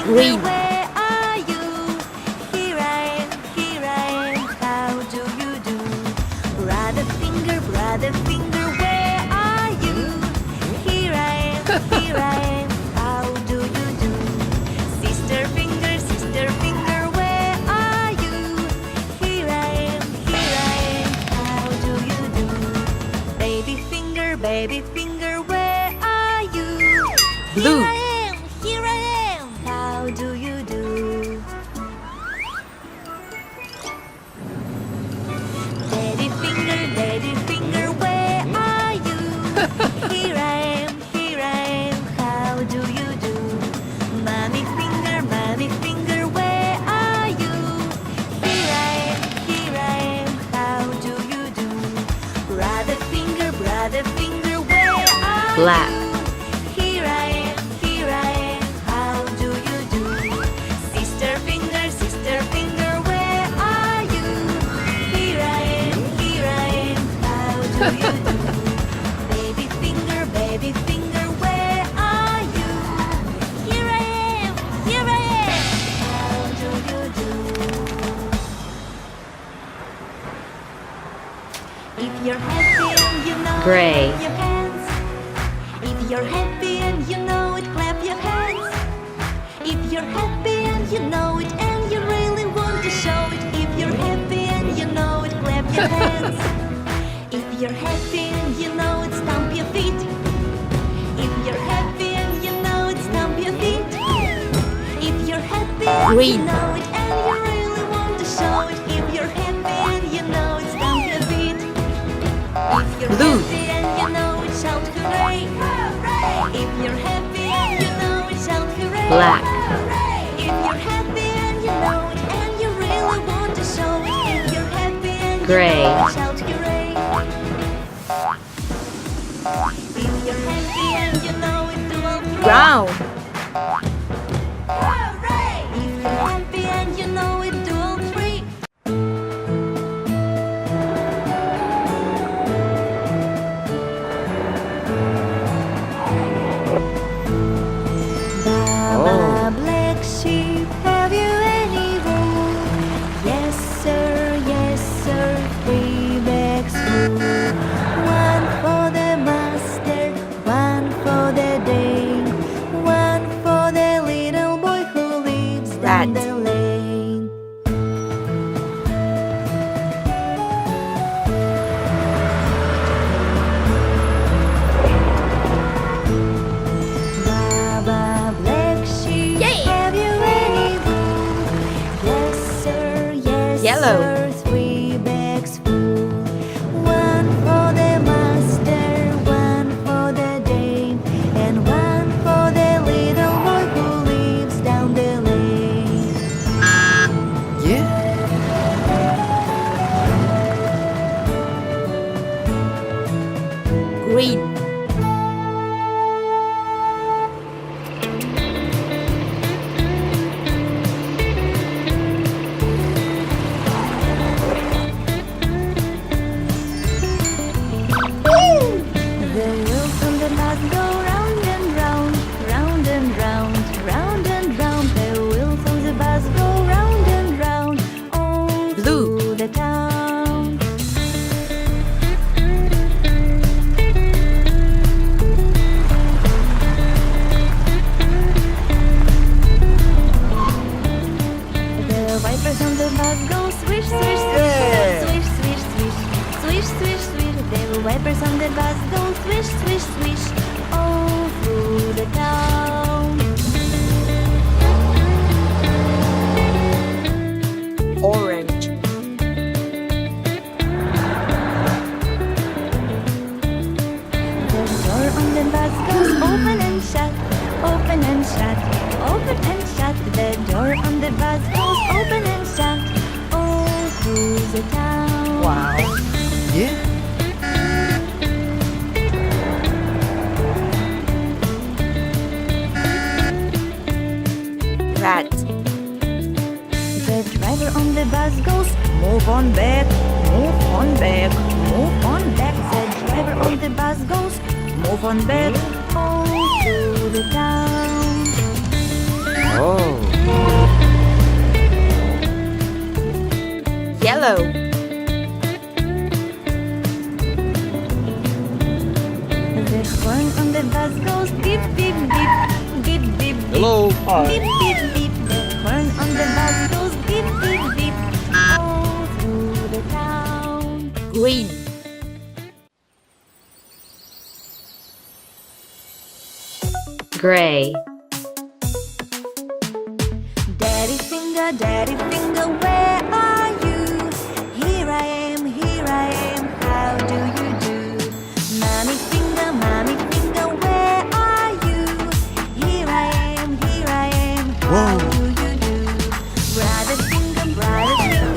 Green. where are you? Here I am, how do you do? Brother finger, where are you? Here I am, how do you do? Sister finger, where are you? Here I am, how do you do? Baby finger, where are you? Blue. Here I am, how do you do? Daddy finger, where are you? Here I am, how do you do? Mommy finger, where are you? Here I am, how do you do? Brother finger, where are Black. you? Here I am, how do you do? Sister finger, where are you? Here I am, how do you do? Baby finger, where are you? Here I am, how do you do? If you're happy and you know Gray. it, clap your hands. If you're happy and you know it, clap your hands. If you're happy and you know it, and you really want to show it. If you're happy and you know it, clap your hands. If you're happy and you know it, stomp your feet. If you're happy and you know it, stomp your feet. If you're happy and you Green. know it, and you really want to show it. If you're happy and you know it, stomp your feet. If you're Blue. happy and you know it, shout hooray! If you're happy and you know it, shout hooray! Black. If you're happy and you know it, and you really want to show it. If you're happy and Gray. you know it, shout hooray! If you're happy and you know it, do all three. Brown. If you're happy and you know it, do all three. Baba black sheep, have you any wool? Yes sir, 3 bags full. One for the master, one for the dame, one for the little boy who lives down Rat. the lane. Baba black sheep, have you any wool? Yes sir, Yellow. 3 bags full. One for the master, one for the dame, and one for the little boy who lives down the lane. Green. The wheels on the bus go round and round, round and round, round and round. The wheels on the bus go round and round, all Blue. through the town. The wipers on the bus go swish, swish, swish, swish, swish, swish, swish, swish. The wipers on the bus go swish, swish, swish, all through the town. Orange. The door on the bus goes open and shut, open and shut, open and shut. The door on the bus goes open and shut, all through the town. Wow. Rat. The driver on the bus goes, move on back, move on back, move on back. The driver on the bus goes, move on back, all through the town. Oh. Yellow. The horn on the bus goes beep, beep, beep, beep, beep, beep. Hello. Beep, beep, beep. The horn on the bus goes beep, beep, beep. All through the town. Green. Gray. Daddy finger, where are you? Here I am, how do you do? Mommy finger, where are you? Here I am, how do you do? Brother finger, where are you?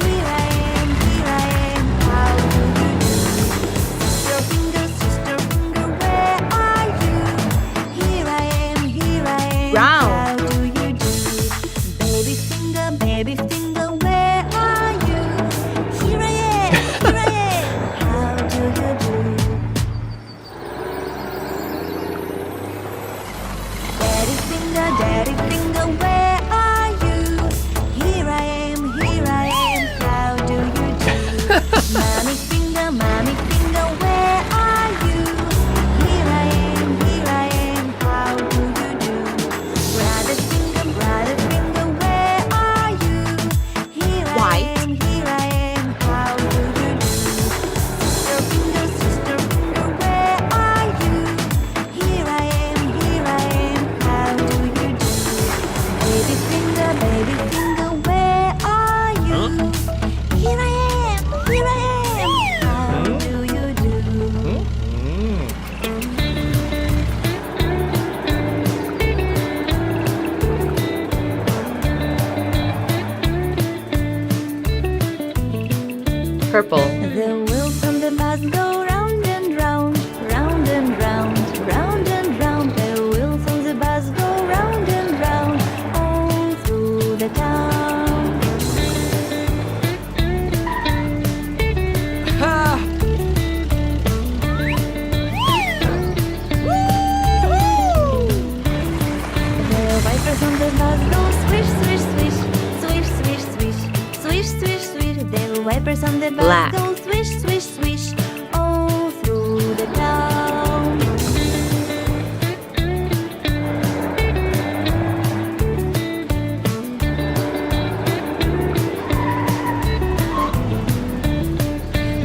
Here I am, how do you do? Sister finger, where are you? Here I am, Brown. how do you do? Baby finger, where are you? Here I am, how do you do? Daddy finger, where are you? Here I am, how do you do? Mommy finger, where are you? Here I am, how do you do? Brother finger, where are you? Here I White. am, how do you do? Sister finger, where are you? Here I am, how do you do? Baby finger, where are you? Here I am, how do you do? Purple. The wheels on the bus go round and round, round and round, round and round. The wheels on the bus go round and round, all through the town. The wipers on the bus go swish, swish, swish, swish, swish, swish, swish, swish, swish. The wipers on the bus Black. go swish, swish, swish, all through the town.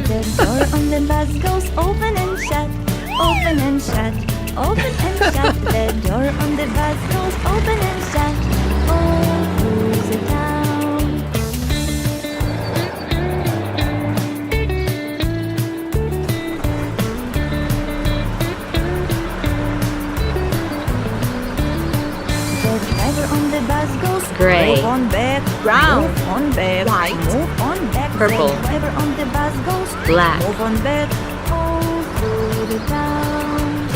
The door on the bus goes open and shut, open and shut, open and shut. The door on the bus goes open and shut, all through the town. The driver on the bus goes Gray. move on back, Brown. move on back, White. move on back. Purple. The driver on the bus goes Black. move on back, all through the town.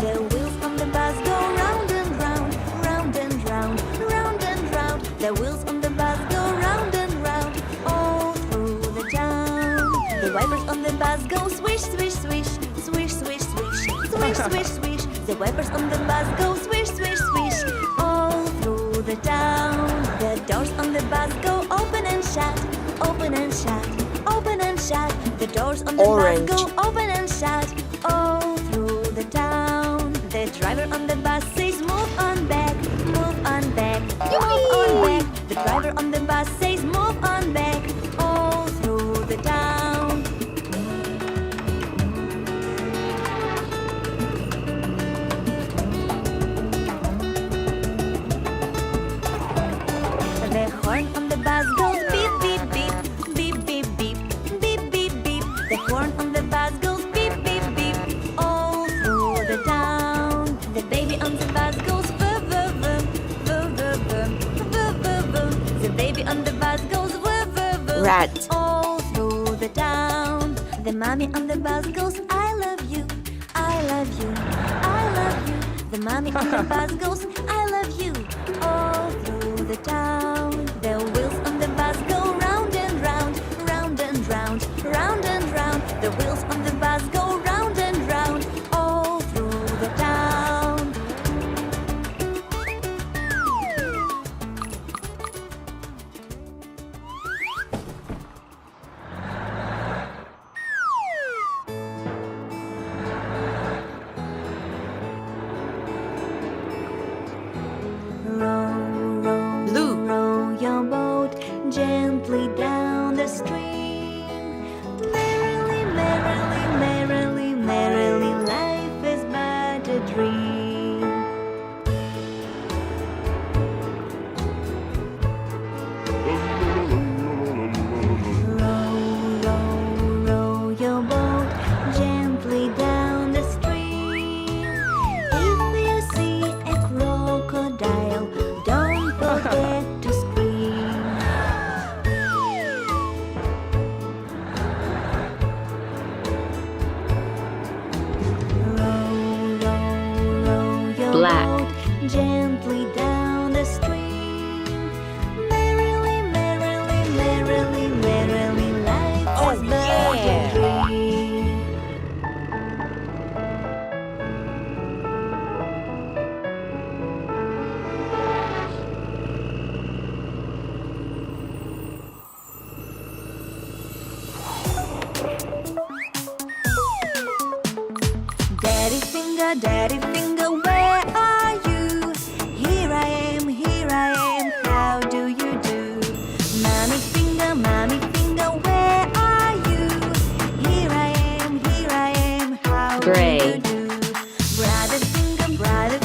The wheels on the bus go round and round, round and round, round and round. The wheels on the bus go round and round, all through the town. The wipers on the bus go swish, swish, swish, swish, swish, swish, swish, swish, swish. The wipers on the bus go swish, swish, swish, all through the town. The doors on the bus go open and shut, open and shut, open and shut. The doors on the Orange. bus go open and shut, all through the town. The driver on the bus says move on back, move on back, move on back. The driver on the bus says move on back, all through the town. The horn on the bus goes beep, beep, beep, beep, beep, beep, beep, beep, beep. The horn on the bus goes beep, beep, beep, all through the town. The baby on Rat. all through the town. The mommy on the bus goes, I love you, I love you, I love you. The mommy on the bus goes, I love you, all through the town. The wheels on the bus go round and round, round and round, round and round. The wheels on the bus go round and round, all through the town. Row, row, Blue. row your boat gently down the stream. Merrily, merrily, merrily, merrily, life is but a dream. Row, row, row your boat gently down the stream. If you see a crocodile, don't forget to scream. Row, row, row your Black. boat gently down the stream. Merrily, merrily, merrily, merrily, life is but a dream. Daddy finger, where are you? Here I am, how do you do? Mommy finger, where are you? Here I am, how Gray. do you do? Brother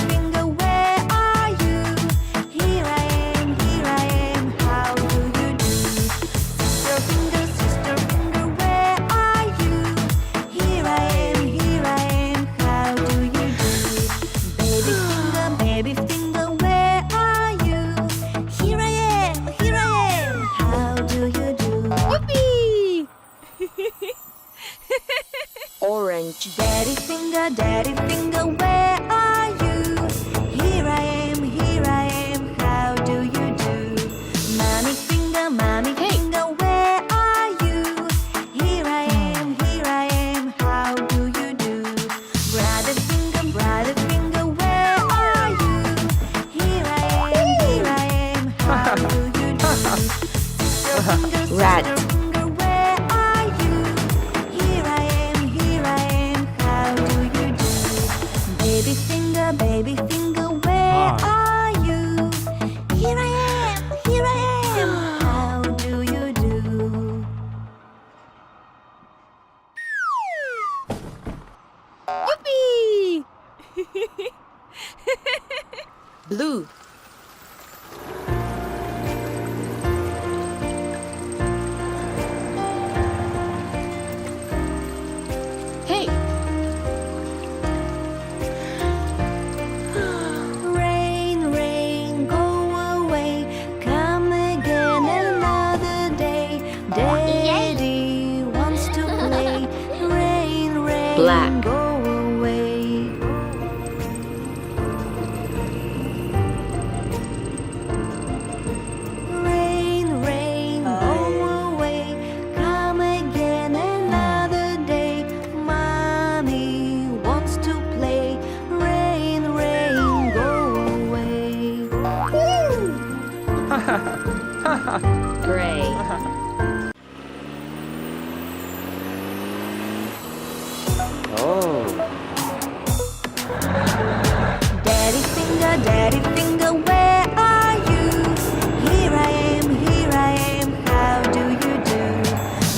finger, where are you? Here I am, how do you do? Sister finger, where are you? Here I am, how do you do? Baby finger, where are you? Here I am, how do you do? Yippee! Orange. Daddy finger, where are you? Here I am, how do you do? Mommy finger, where are you? Here I am, how do you do? Brother finger, where are you? Here I am, how do you do? Sister Rat. finger, where are you? Here I am, how do you do? Baby finger, where are you? Here I am, how do you do? Yippee! Blue. Hey, Rain, go away, come again another day. Daddy wants to play. Rain, Black. go away. Rain, go away, come again another day. Mommy wants to play. Rain, go away. gray. Oh. Daddy finger, where are you? Here I am, how do you do?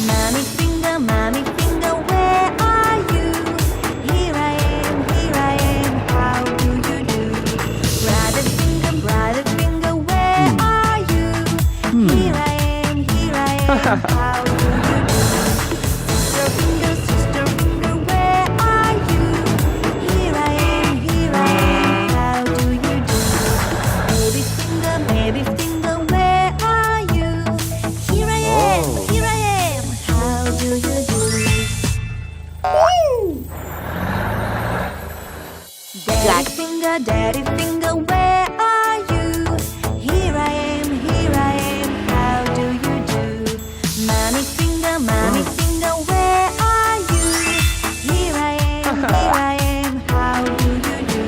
Mommy finger, where are you? Here I am, how do you do? Brother finger, where are you? Here I am, how do you do? Sister finger, where are you? Here I am, how do you do? Baby finger, where are you? Here I am, finger, where are you? Here I am, how do you do? Mommy finger, where are you? Here I am, how do you do?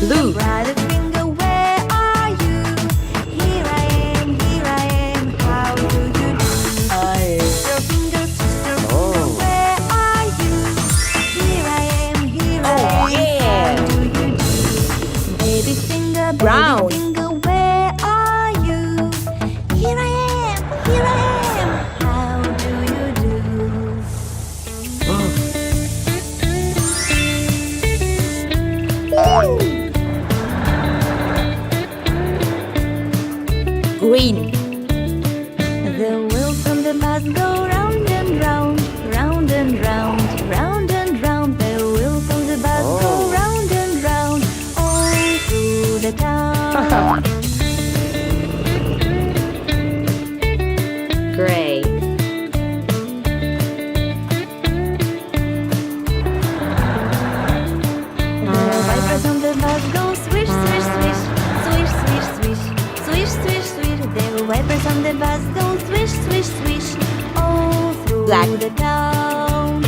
Blue. Brother finger, where are you? Here I am, how do you do? Sister finger, Oh. where are you? Here I am, yeah. how do you do? Baby finger, Brown. where are you? Here I am, how do you do? Green. The wheels on the bus go round and round, round and round, round and round. The wheels on the bus Oh. go round and round, all through the town. Gray. The wipers on the bus go swish, swish, swish, swish, swish, swish, swish, swish, swish. The wipers on the bus go swish, swish, swish, all through Black. the town.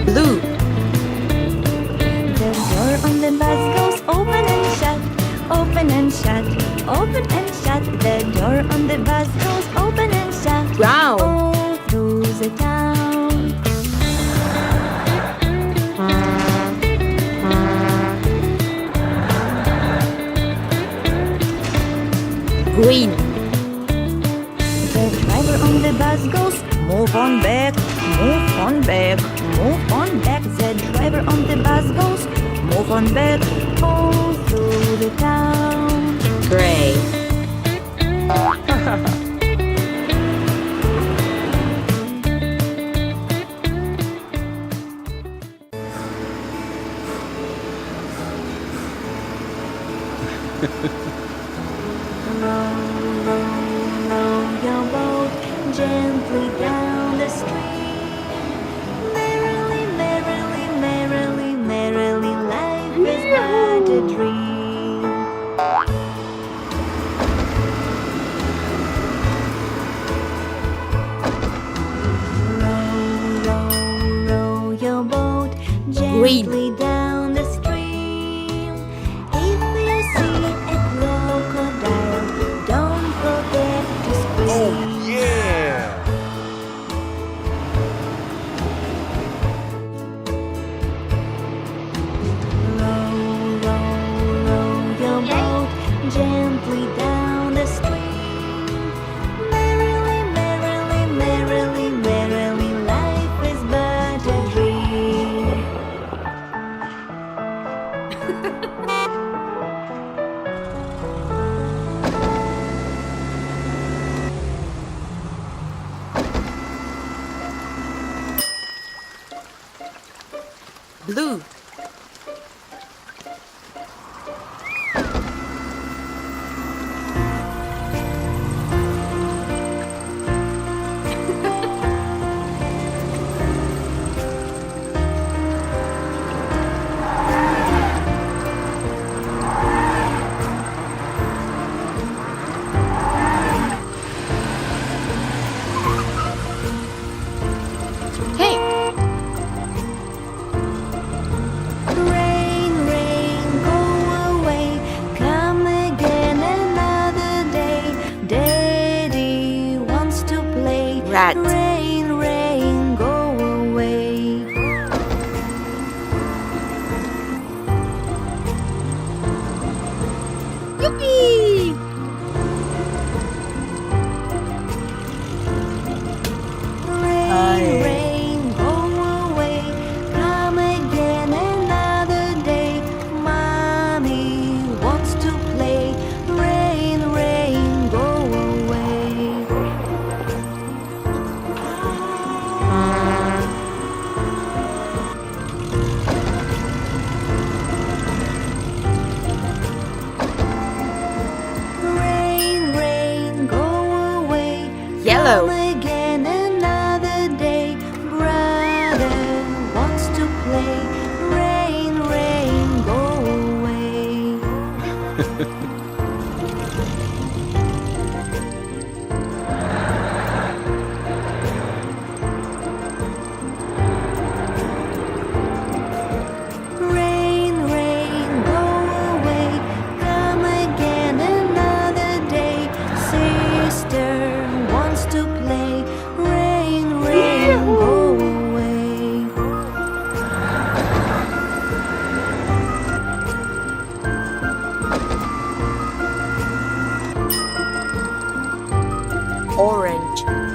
Blue. The door on the bus goes open and shut, open and shut, open and shut. The door on the bus goes open and shut, Brown. all through the town. Green. The driver on the bus goes, move on back, move on back, move on back. The driver on the bus goes, move on back, all through the town. Gray. Row, row, row your boat gently down the stream. Merrily, merrily, merrily, merrily, life is but a dream. Row, row, row your boat gently down the stream. If you see a crocodile, don't forget to scream. Yeah. Row, row, row your boat gently down the stream. Merrily, merrily, merrily, merrily, life is but a dream. Blue. Hey. Rain, rain, go away. Come again another day. Daddy wants to play. Rat. Rain, rain, go away. Yippee! Rain, rain, go away. Come again another day. Mommy wants to play. Rain, rain, go away. Orange.